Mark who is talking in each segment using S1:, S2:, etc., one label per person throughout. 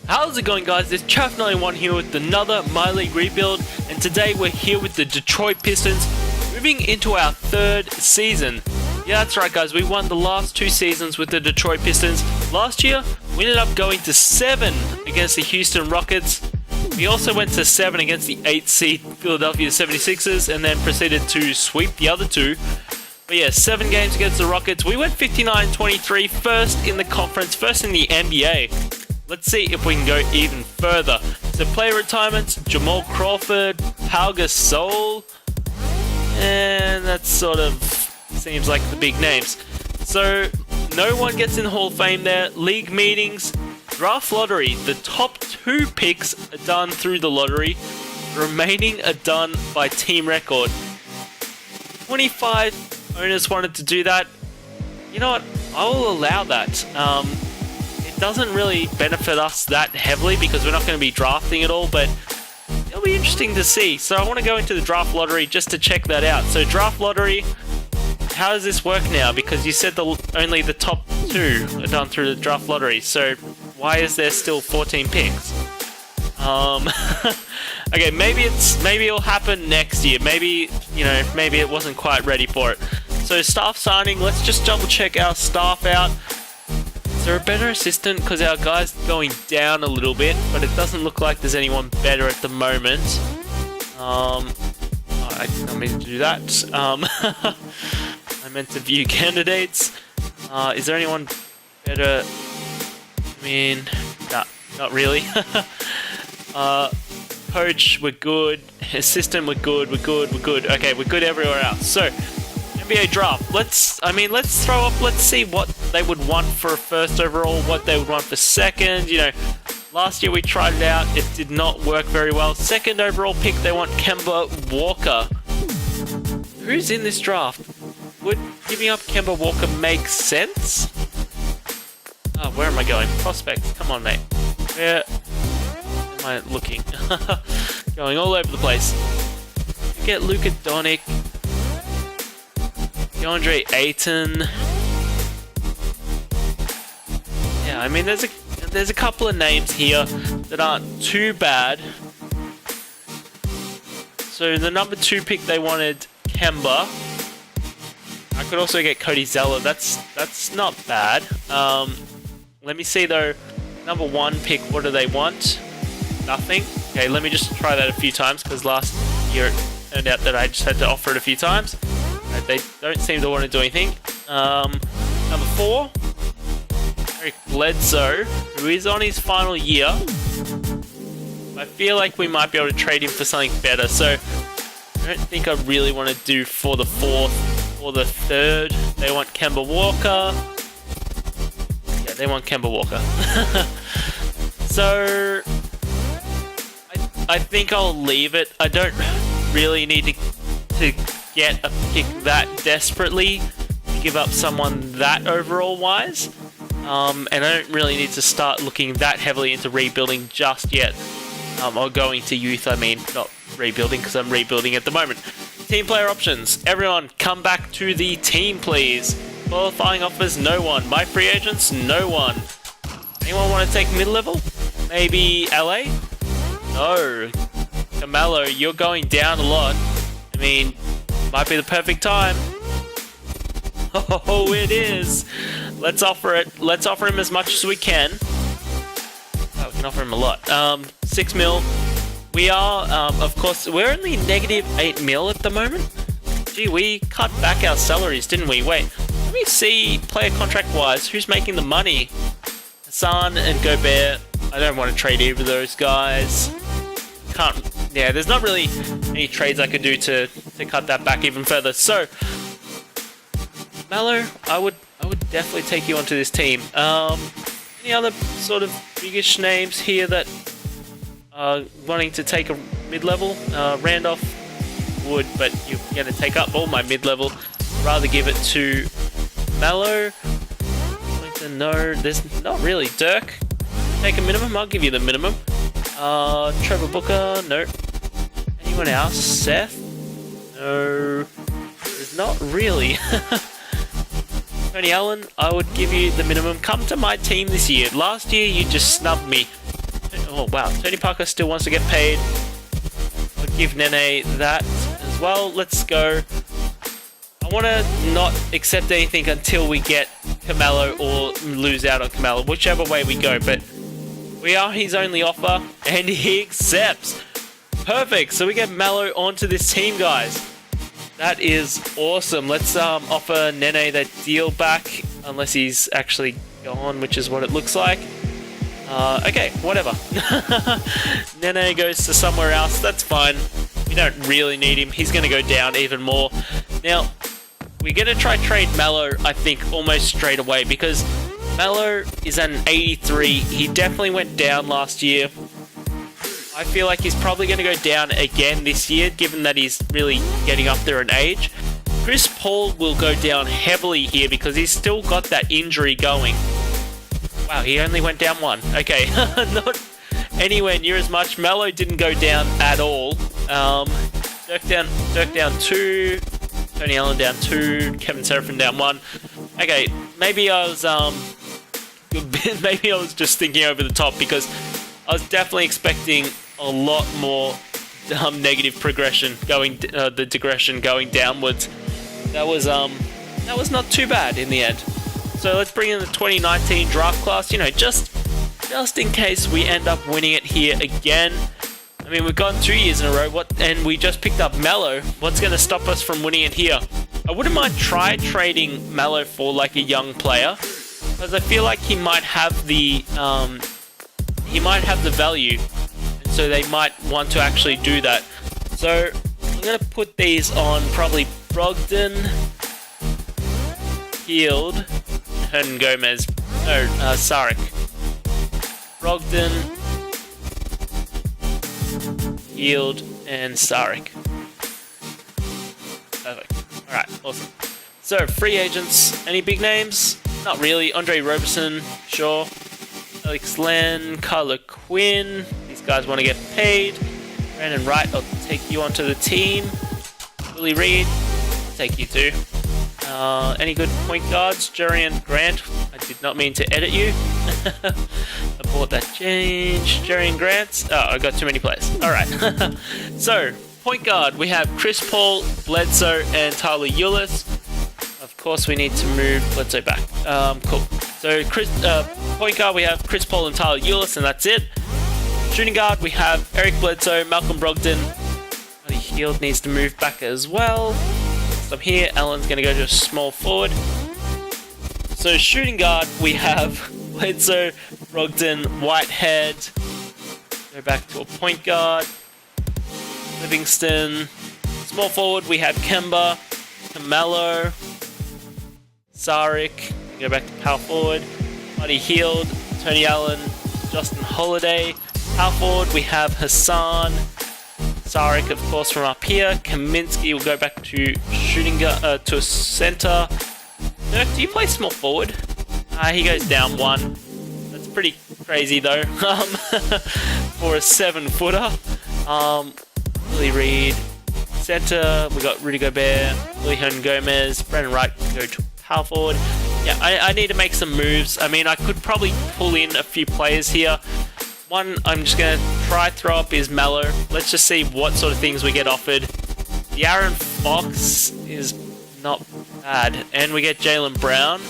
S1: How's it going, guys? It's Chaff91 here with another My League rebuild, and today we're here with the Detroit Pistons, moving into our third season. Yeah, that's right, guys. We won the last two seasons with the Detroit Pistons. Last year, we ended up going to 7 against the Houston Rockets. We also went to 7 against the 8th seed Philadelphia 76ers, and then proceeded to sweep the other two. But yeah, 7 games against the Rockets. We went 59-23, first in the conference, first in the NBA. Let's see if we can go even further. So player retirements, Jamal Crawford, Pau Gasol, and that sort of seems like the big names. So no one gets in the Hall of Fame there. League meetings, draft lottery. The top 2 picks are done through the lottery. The remaining are done by team record. 25 owners wanted to do that. You know what? I will allow that. It doesn't really benefit us that heavily because we're not going to be drafting at all, but it'll be interesting to see. So I want to go into the draft lottery just to check that out. So draft lottery, how does this work now? Because you said only the top 2 are done through the draft lottery. So why is there still 14 picks? Okay, maybe it'll happen next year. Maybe it wasn't quite ready for it. So staff signing, let's just double check our staff out. Is there a better assistant? Because our guy's going down a little bit, but it doesn't look like there's anyone better at the moment. I didn't mean to do that. I meant to view candidates. Is there anyone better? I mean, nah, not really. Coach, we're good. Assistant, we're good. Okay, we're good everywhere else. So, NBA draft. Let's throw up. Let's see what they would want for a first overall, what they would want for second. You know, last year we tried it out. It did not work very well. Second overall pick, they want Kemba Walker. Who's in this draft? Would giving up Kemba Walker make sense? Oh, where am I going? Prospects. Come on, mate. Where am I looking? Going all over the place. Get Luka Doncic. DeAndre Ayton. Yeah, I mean, there's a couple of names here that aren't too bad. So the number 2 pick, they wanted Kemba. I could also get Cody Zeller. That's not bad. Let me see though. Number 1 pick, what do they want? Nothing. Okay, let me just try that a few times because last year it turned out that I just had to offer it a few times. They don't seem to want to do anything. Number 4, Eric Bledsoe, who is on his final year. I feel like we might be able to trade him for something better. So I don't think I really want to do for the 4th or the 3rd. They want Kemba Walker. Yeah, they want Kemba Walker. So I think I'll leave it. I don't really need to get a pick that desperately to give up someone that overall wise, and I don't really need to start looking that heavily into rebuilding just yet, or going to youth. I mean, not rebuilding because I'm rebuilding at the moment. Team player options. Everyone come back to the team, please. Qualifying offers, no one. My free agents, no one. Anyone want to take mid-level? Maybe LA? No. Camelo, you're going down a lot. I mean, might be the perfect time. Oh, it is. Let's offer it. Let's offer him as much as we can. Oh, we can offer him a lot. 6 mil. We are, of course, we're only negative 8 mil at the moment. Gee, we cut back our salaries, didn't we? Wait, let me see player contract-wise. Who's making the money? Hassan and Gobert. I don't want to trade either of those guys. Yeah, there's not really any trades I could do to cut that back even further. So, Melo, I would definitely take you onto this team. Any other sort of biggish names here that are wanting to take a mid-level? Randolph would, but you're going to take up all my mid-level. Rather give it to Melo. No, there's not really. Dirk, take a minimum. I'll give you the minimum. Trevor Booker, no. Anyone else? Seth? No. There's not really. Tony Allen, I would give you the minimum. Come to my team this year. Last year, you just snubbed me. Oh wow, Tony Parker still wants to get paid. I'll give Nene that as well. Let's go. I want to not accept anything until we get Carmelo or lose out on Carmelo, whichever way we go, but we are his only offer, and he accepts. Perfect, so we get Melo onto this team, guys. That is awesome. Let's offer Nene that deal back, unless he's actually gone, which is what it looks like. Okay, whatever. Nene goes to somewhere else, that's fine. We don't really need him, he's going to go down even more. Now, we're going to try trade Melo, I think, almost straight away, because Melo is at an 83. He definitely went down last year. I feel like he's probably going to go down again this year, given that he's really getting up there in age. Chris Paul will go down heavily here because he's still got that injury going. Wow, he only went down one. Okay, not anywhere near as much. Melo didn't go down at all. Dirk down 2. Tony Allen down 2, Kevin Seraphin down 1. Okay, maybe I was just thinking over the top, because I was definitely expecting a lot more negative progression going, the digression going downwards. That was not too bad in the end. So let's bring in the 2019 draft class. You know, just in case we end up winning it here again. I mean, we've gone 2 years in a row, and we just picked up Melo. What's going to stop us from winning it here? I wouldn't mind trading Melo for like a young player, because I feel like he might have the value, and so they might want to actually do that. So I'm going to put these on probably Brogdon, Hield, Hernan Gomez, Saric. Brogdon, Hield, and Saric. Perfect. Alright, awesome. So, free agents. Any big names? Not really. Andre Roberson, sure. Alex Len, Carla Quinn. These guys want to get paid. Brandon Wright, I'll take you onto the team. Willie Reed, I'll take you too. Any good point guards? Jerian Grant. I did not mean to edit you. Abort that change. Jerian Grant. Oh, I got too many players. Alright. So, point guard. We have Chris Paul, Bledsoe, and Tyler Ulis. Of course, we need to move Bledsoe back. Cool. So, point guard, we have Chris Paul and Tyler Ulis, and that's it. Shooting guard, we have Eric Bledsoe, Malcolm Brogdon. Buddy Hield needs to move back as well. So here, Allen's going to go to a small forward. So shooting guard, we have Bledsoe, Brogdon, Whitehead. Go back to a point guard. Livingston. Small forward, we have Kemba, Carmelo, Saric. Go back to power forward. Buddy Hield, Tony Allen, Justin Holiday. Power forward, we have Hassan. Saric, of course, from up here. Kaminsky will go back to shooting to a center. Dirk, do you play small forward? He goes down 1. That's pretty crazy though. For a 7-footer. Willie Reed, center. We got Rudy Gobert, Willie Hernan Gomez, Brandon Wright go to power forward. Yeah, I need to make some moves. I mean, I could probably pull in a few players here. One I'm just going to try throw up is Melo. Let's just see what sort of things we get offered. The Aaron Fox is not bad. And we get Jaylen Brown.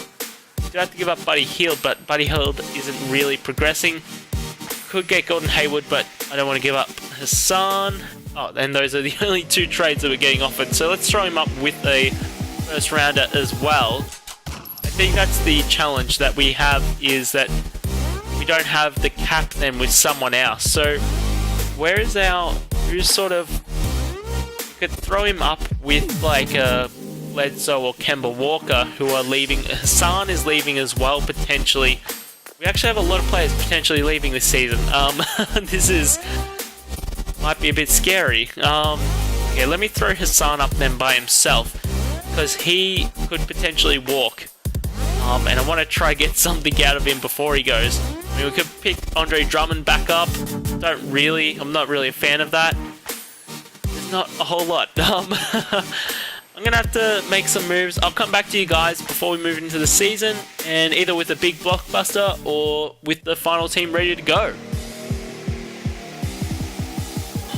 S1: We do have to give up Buddy Hield, but Buddy Hield isn't really progressing. Could get Gordon Hayward, but I don't want to give up Hassan. Oh, and those are the only 2 trades that we're getting offered. So let's throw him up with a first rounder as well. I think that's the challenge that we have, is that we don't have the cap then with someone else. So where is who's sort of, you could throw him up with like a Bledsoe or Kemba Walker, who are leaving. Hassan is leaving as well, potentially. We actually have a lot of players potentially leaving this season. This might be a bit scary. Okay, let me throw Hassan up then by himself, because he could potentially walk. And I want to try get something out of him before he goes. I mean, we could pick Andre Drummond back up. I'm not really a fan of that. There's not a whole lot. I'm going to have to make some moves. I'll come back to you guys before we move into the season, and either with a big blockbuster or with the final team ready to go.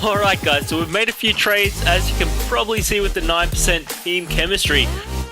S1: Alright guys, so we've made a few trades, as you can probably see with the 9% team chemistry.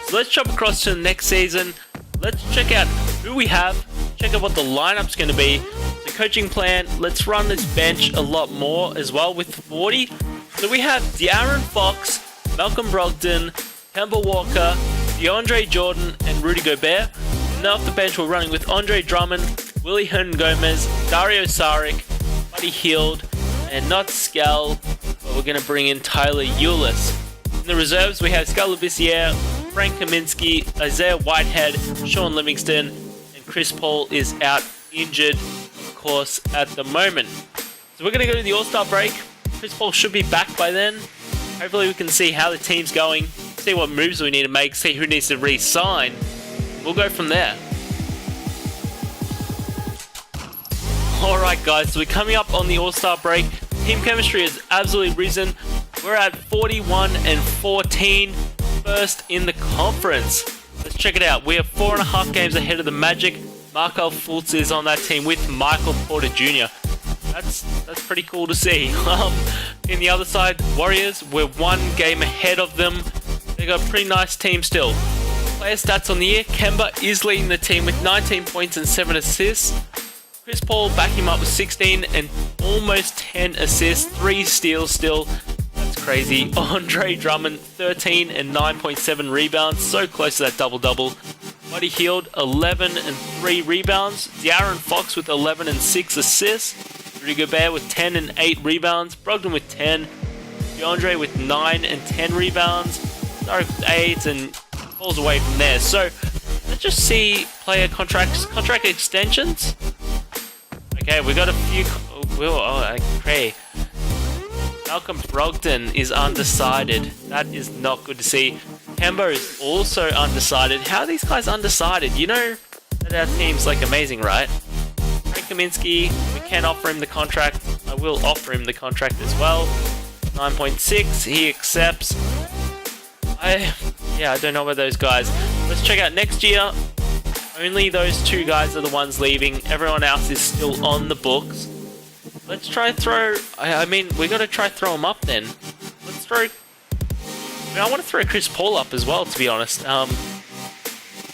S1: So let's jump across to the next season. Let's check out who we have, check out what the lineup's going to be. The coaching plan, let's run this bench a lot more as well with 40. So we have De'Aaron Fox, Malcolm Brogdon, Kemba Walker, DeAndre Jordan, and Rudy Gobert. And then off the bench we're running with Andre Drummond, Willie Hernan-Gomez, Dario Saric, Buddy Hield, and not Scal, but we're going to bring in Tyler Ulis. In the reserves, we have Skal Labissiere, Frank Kaminsky, Isaiah Whitehead, Sean Livingston, and Chris Paul is out injured, of course, at the moment. So we're going to go to the All-Star break. Chris Paul should be back by then. Hopefully we can see how the team's going, see what moves we need to make, see who needs to re-sign. We'll go from there. Alright guys, so we're coming up on the All-Star break. Team chemistry has absolutely risen. We're at 41 and 14, first in the conference. Let's check it out. We have 4.5 games ahead of the Magic. Markelle Fultz is on that team with Michael Porter Jr. That's pretty cool to see. In the other side, Warriors, we're 1 game ahead of them. They got a pretty nice team still. Player stats on the year, Kemba is leading the team with 19 points and 7 assists. Chris Paul backing him up with 16 and almost 10 assists, 3 steals still. That's crazy. Andre Drummond, 13 and 9.7 rebounds, so close to that double-double. Buddy Hield, 11 and 3 rebounds. De'Aaron Fox with 11 and 6 assists. Rudy Gobert with 10 and 8 rebounds. Brogdon with 10. DeAndre with 9 and 10 rebounds. Saric with 8 and falls away from there. So let's just see player contract extensions. Okay, we got a few. Okay. Malcolm Brogdon is undecided. That is not good to see. Kemba is also undecided. How are these guys undecided? You know that our team's like amazing, right? Frank Kaminsky, we can offer him the contract. I will offer him the contract as well. 9.6, he accepts. I don't know about those guys. Let's check out next year. Only those 2 guys are the ones leaving. Everyone else is still on the books. Let's try throw. We got to try throw him up then. Let's throw. I want to throw Chris Paul up as well, to be honest.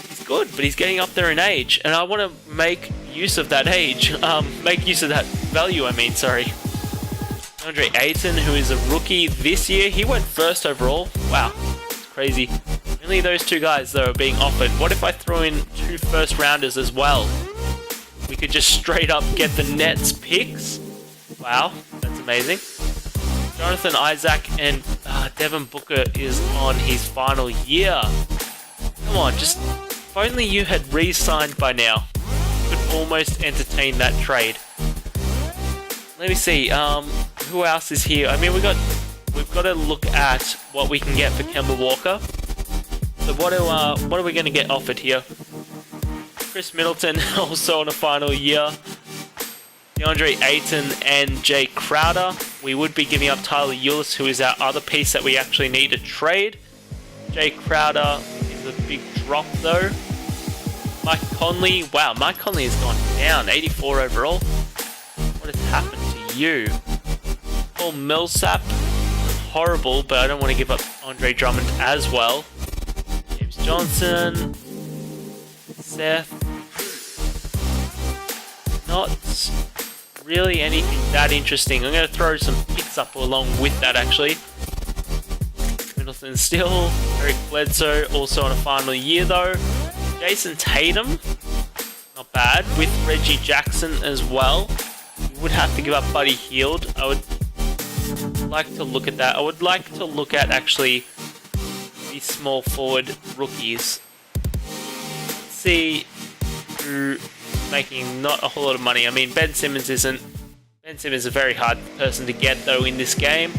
S1: He's good, but he's getting up there in age, and I want to make use of that age. Make use of that value. Sorry. Andre Ayton, who is a rookie this year, he went first overall. Wow, it's crazy. Only those 2 guys that are being offered. What if I throw in 2 first rounders as well? We could just straight up get the Nets picks. Wow, that's amazing. Jonathan Isaac and Devin Booker is on his final year. Come on, just if only you had re-signed by now. You could almost entertain that trade. Let me see. Who else is here? We've got to look at what we can get for Kemba Walker. So what are we going to get offered here? Chris Middleton also on a final year. DeAndre Ayton and Jay Crowder. We would be giving up Tyler Ulis, who is our other piece that we actually need to trade. Jay Crowder is a big drop though. Mike Conley. Wow, Mike Conley has gone down. 84 overall. What has happened to you? Paul Millsap. Horrible, but I don't want to give up Andre Drummond as well. James Johnson. Seth. Not really anything that interesting. I'm going to throw some picks up along with that actually. Middleton still. Eric Bledsoe also on a final year though. Jason Tatum. Not bad. With Reggie Jackson as well. We would have to give up Buddy Hield. I would like to look at that. I would like to look at actually the small forward rookies. Let's see who making not a whole lot of money. Ben Simmons isn't. Ben Simmons is a very hard person to get though in this game.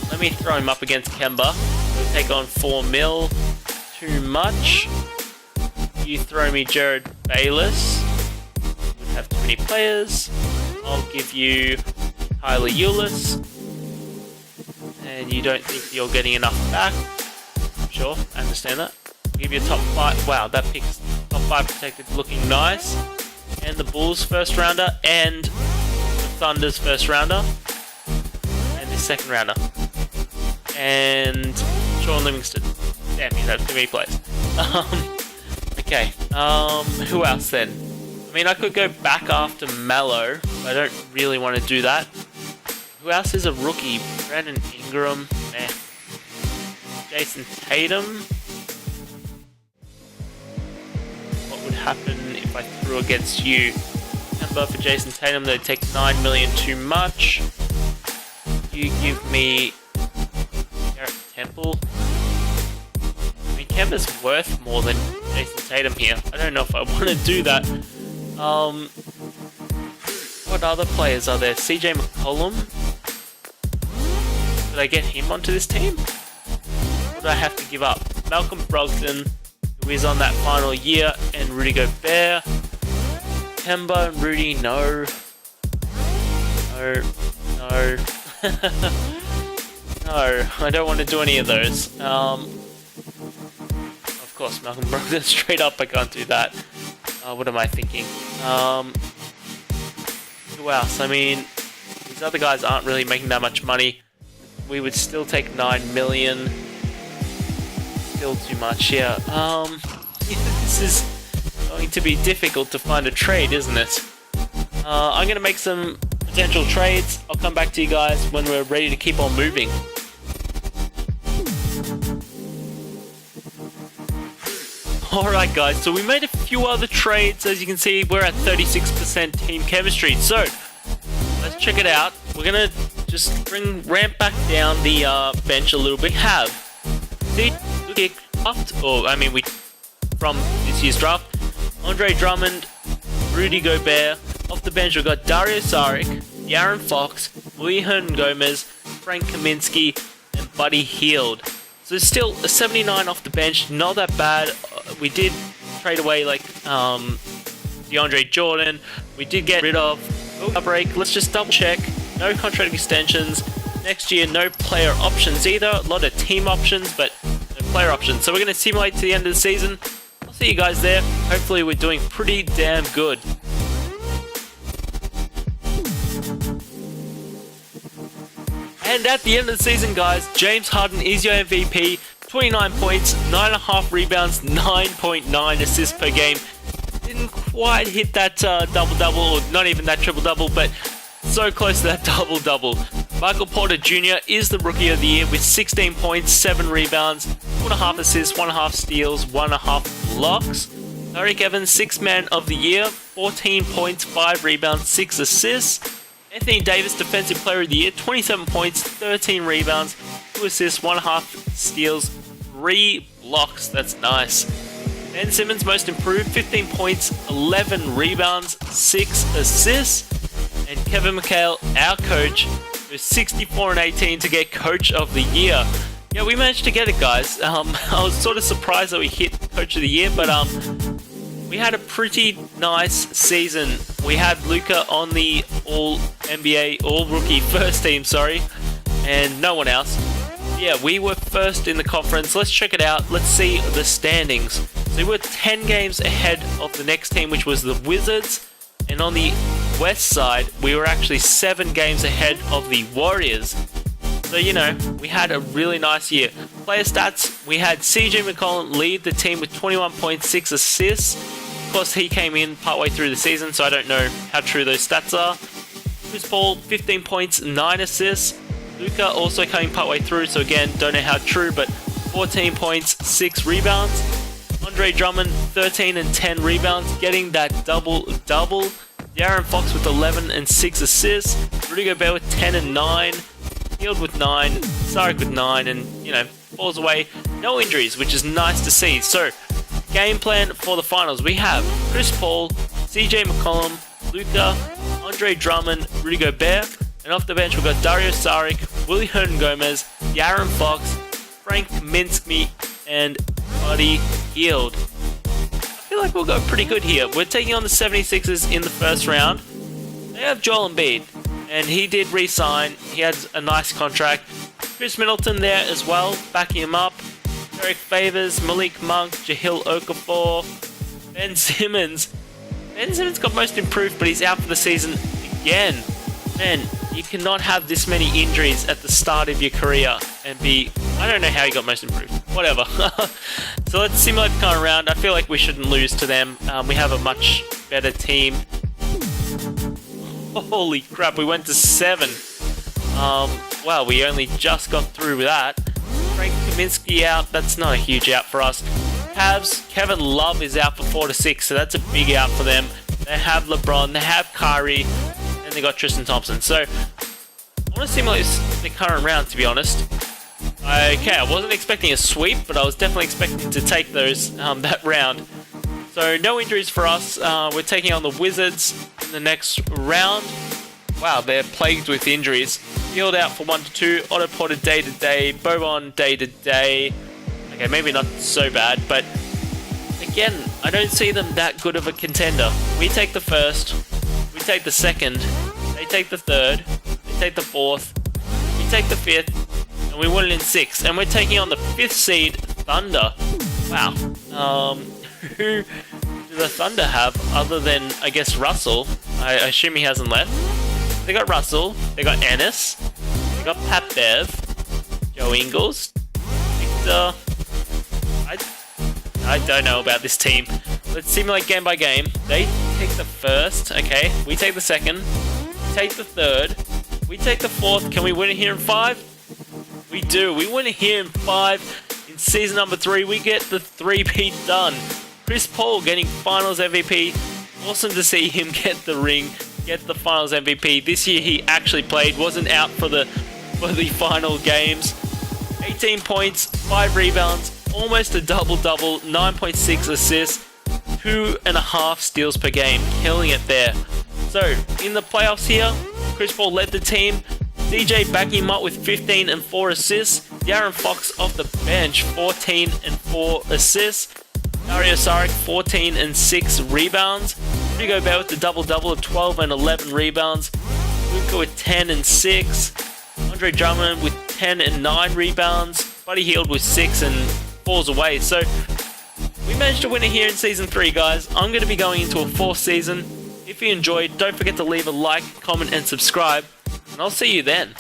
S1: Let me throw him up against Kemba. We'll take on 4 mil. Too much. You throw me Jared Bayless. Would have too many players. I'll give you Tyler Ulis. And you don't think you're getting enough back. Sure, I understand that. I'll give you a top 5. Wow, that pick's top 5 protected looking nice. And the Bulls first rounder and the Thunder's first rounder. second rounder. And Sean Livingston. Damn, you have too many players. Okay, who else then? I mean, I could go back after Mello, but I don't really want to do that. Who else is a rookie? Brandon Ingram. Jason Tatum. What would happen if I threw against you? Number for Jason Tatum, they'd take 9 million too much. You give me Garrett Temple. I mean, Kemba's worth more than Jason Tatum here. I don't know if I want to do that. What other players are there? CJ McCollum? Did I get him onto this team? What do I have to give up? Malcolm Brogdon, who is on that final year, and Rudy Gobert. Kemba and Rudy, no. No. No, I don't want to do any of those. Of course, Malcolm Brogdon, straight up, I can't do that. What am I thinking? Who else? I mean, these other guys aren't really making that much money. We would still take 9 million. Still too much, yeah. This is going to be difficult to find a trade, isn't it? I'm going to make some potential trades. I'll come back to you guys when we're ready to keep on moving. Alright guys, so we made a few other trades. As you can see, we're at 36% team chemistry. So, let's check it out. We're going to just ramp back down the bench a little bit. From this year's draft, Andre Drummond, Rudy Gobert. Off the bench, we've got Dario Saric, De'Aaron Fox, William Gomez, Frank Kaminsky, and Buddy Hield. So still a 79 off the bench, not that bad. We did trade away like DeAndre Jordan. We did get rid of break. Let's just double check. No contract extensions. Next year, no player options either. A lot of team options, but no player options. So we're going to simulate to the end of the season. I'll see you guys there. Hopefully we're doing pretty damn good. And at the end of the season, guys, James Harden is your MVP. 29 points, 9.5 rebounds, 9.9 assists per game. Didn't quite hit that double-double, or not even that triple-double, but so close to that double-double. Michael Porter Jr. is the Rookie of the Year with 16 points, 7 rebounds, 2.5 assists, 1.5 steals, 1.5 blocks. Tariq Evans, 6th Man of the Year, 14 points, 5 rebounds, 6 assists. Anthony Davis, Defensive Player of the Year, 27 points, 13 rebounds, 2 assists, 1.5 steals, 3 blocks. That's nice. Ben Simmons, Most Improved, 15 points, 11 rebounds, 6 assists. And Kevin McHale, our coach, with 64 and 18 to get Coach of the Year. Yeah, we managed to get it, guys. I was sort of surprised that we hit Coach of the Year, but we had a pretty nice season. We had Luka on the All-NBA, All-Rookie First Team, and no one else. Yeah, we were first in the conference. Let's check it out. Let's see the standings. So we were 10 games ahead of the next team, which was the Wizards. And on the west side, we were actually 7 games ahead of the Warriors. So, you know, we had a really nice year. Player stats, we had CJ McCollum lead the team with 21.6 assists. Of course, he came in partway through the season, so I don't know how true those stats are. Chris Paul, 15 points, 9 assists. Luka also coming partway through, so again, don't know how true, but 14 points, 6 rebounds. Andre Drummond, 13 and 10 rebounds, getting that double-double. De'Aaron Fox with 11 and 6 assists. Rudy Gobert with 10 and 9. Hield with 9. Saric with 9, and, you know, falls away. No injuries, which is nice to see. So, game plan for the finals. We have Chris Paul, CJ McCollum, Luka, Andre Drummond, Rudy Gobert. And off the bench, we've got Dario Saric, Willie Gomez, De'Aaron Fox, Frank Kaminsky, and Buddy Hield. I feel like we'll go pretty good here. We're taking on the 76ers in the first round. They have Joel Embiid, and he did re-sign. He has a nice contract. Chris Middleton there as well, backing him up. Derek Favors, Malik Monk, Jahlil Okafor, Ben Simmons. Ben Simmons got Most Improved, but he's out for the season again. Man, you cannot have this many injuries at the start of your career and be... I don't know how he got most improved. Whatever. So let's simulate the current round. I feel like we shouldn't lose to them. We have a much better team. Holy crap, we went to 7. Wow, we only just got through with that. Frank Kaminsky out. That's not a huge out for us. Cavs, Kevin Love is out for 4 to 6, so that's a big out for them. They have LeBron, they have Kyrie, and they got Tristan Thompson. So I want to simulate the current round, to be honest. Okay, I wasn't expecting a sweep, but I was definitely expecting to take those that round. So no injuries for us. We're taking on the Wizards in the next round. Wow, they're plagued with injuries. Field out for 1 to 2. Otto Porter day to day. Boban day to day. Okay, maybe not so bad, but again, I don't see them that good of a contender. We take the first. We take the second. They take the third. They take the fourth. We take the fifth. And we win it in 6. And we're taking on the 5th seed, Thunder. Wow. Who do the Thunder have other than, I guess, Russell? I assume he hasn't left. They got Russell. They got Ennis. They got Pat Bev. Joe Ingles. Victor. I don't know about this team. Let's simulate game by game. They take the first. Okay. We take the second. We take the third. We take the fourth. Can we win it here in 5? We do. We win it here in 5. In season number 3, we get the 3-peat done. Chris Paul getting Finals MVP. Awesome to see him get the ring, get the Finals MVP. This year he actually played, wasn't out for the final games. 18 points, 5 rebounds, almost a double-double, 9.6 assists, 2.5 steals per game. Killing it there. So, in the playoffs here, Chris Paul led the team. DJ backing him up with 15 and 4 assists. De'Aaron Fox off the bench, 14 and 4 assists. Dario Saric, 14 and 6 rebounds. Rudy Gobert with the double-double of 12 and 11 rebounds. Luka with 10 and 6. Andre Drummond with 10 and 9 rebounds. Buddy Hield with 6 and falls away. So, we managed to win it here in Season 3, guys. I'm going to be going into a 4th season. If you enjoyed, don't forget to leave a like, comment, and subscribe. And I'll see you then.